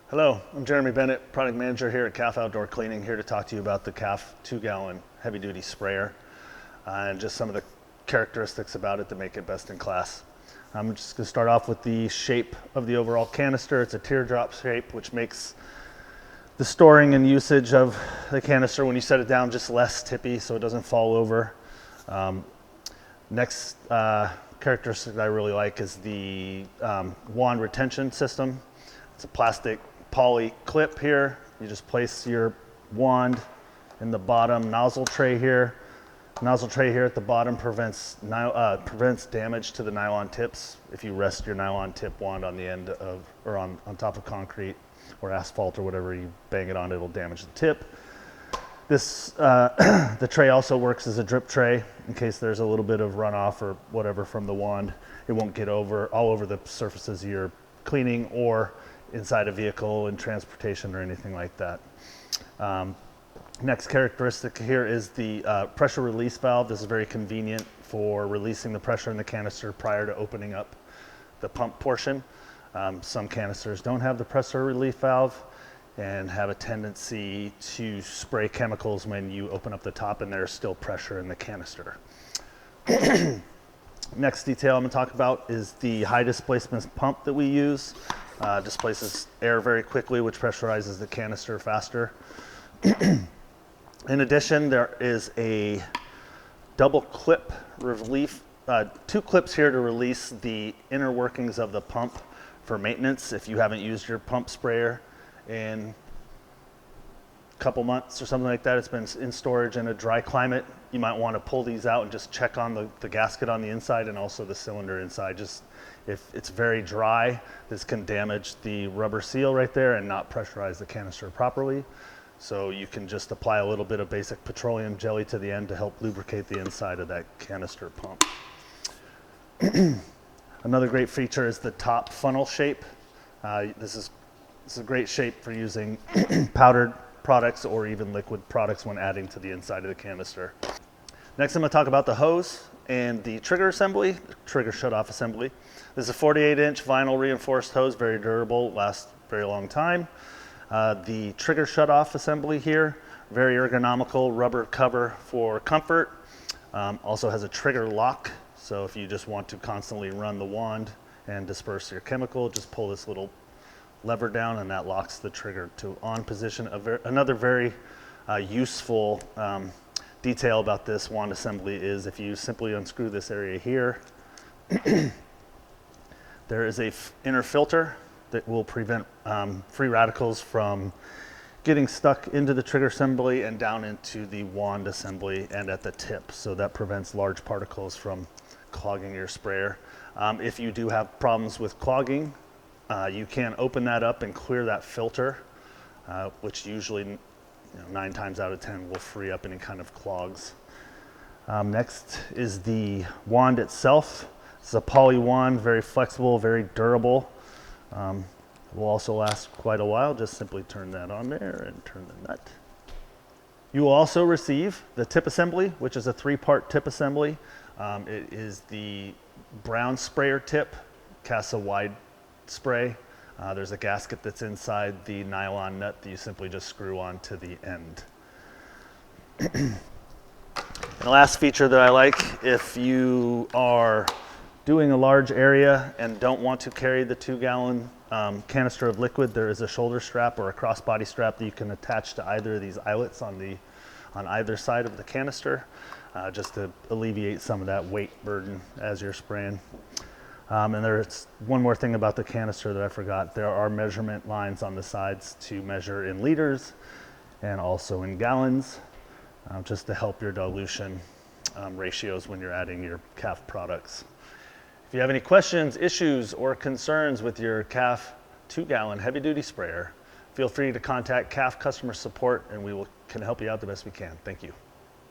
Hello, I'm Jeremy Bennett, product manager here at CAF Outdoor Cleaning, here to talk to you about the CAF 2-gallon heavy-duty sprayer and just some of the characteristics about it that make it best in class. I'm just going to start off with the shape of the overall canister. It's a teardrop shape, which makes the storing and usage of the canister when you set it down just less tippy so it doesn't fall over. Next characteristic that I really like is the wand retention system. It's a plastic poly clip here. You just place your wand in the bottom nozzle tray here. Nozzle tray here at the bottom prevents damage to the nylon tips. If you rest your nylon tip wand on the end of, or on top of concrete or asphalt or whatever you bang it on, it'll damage the tip. This, the tray also works as a drip tray in case there's a little bit of runoff or whatever from the wand. It won't get all over the surfaces you're cleaning or inside a vehicle in transportation or anything like that. Next characteristic here is the pressure release valve. This is very convenient for releasing the pressure in the canister prior to opening up the pump portion. Some canisters don't have the pressure relief valve and have a tendency to spray chemicals when you open up the top and there's still pressure in the canister. Next detail I'm going to talk about is the high displacement pump that we use. Displaces air very quickly, which pressurizes the canister faster. In addition, there is a double clip relief, 2 clips here to release the inner workings of the pump for maintenance. If you haven't used your pump sprayer in a couple months or something like that, it's been in storage in a dry climate, you might want to pull these out and just check on the gasket on the inside and also the cylinder inside. Just if it's very dry, this can damage the rubber seal right there and not pressurize the canister properly. So you can just apply a little bit of basic petroleum jelly to the end to help lubricate the inside of that canister pump. Another great feature is the top funnel shape. This is a great shape for using powdered products or even liquid products when adding to the inside of the canister. Next, I'm going to talk about the hose and the trigger assembly, trigger shutoff assembly. This is a 48-inch vinyl reinforced hose, very durable, lasts a very long time. The trigger shutoff assembly here, very ergonomical, rubber cover for comfort. Also has a trigger lock, so if you just want to constantly run the wand and disperse your chemical, just pull this little lever down and that locks the trigger to on position. Another very useful detail about this wand assembly is if you simply unscrew this area here, there is a inner filter that will prevent free radicals from getting stuck into the trigger assembly and down into the wand assembly and at the tip. So that prevents large particles from clogging your sprayer. If you do have problems with clogging, you can open that up and clear that filter, which usually 9 times out of 10 will free up any kind of clogs. Next is the wand itself. It's a poly wand, very flexible, very durable. Will also last quite a while. Just simply turn that on there and turn the nut. You will also receive the tip assembly, which is a 3-part tip assembly. It is the brown sprayer tip, casts a wide spray. There's a gasket that's inside the nylon nut that you simply just screw on to the end. And the last feature that I like, if you are doing a large area and don't want to carry the 2-gallon canister of liquid, there is a shoulder strap or a crossbody strap that you can attach to either of these eyelets on either side of the canister, just to alleviate some of that weight burden as you're spraying. And there's one more thing about the canister that I forgot. There are measurement lines on the sides to measure in liters and also in gallons, just to help your dilution ratios when you're adding your CAF products. If you have any questions, issues, or concerns with your CAF 2-gallon heavy-duty sprayer, feel free to contact CAF customer support and we can help you out the best we can. Thank you.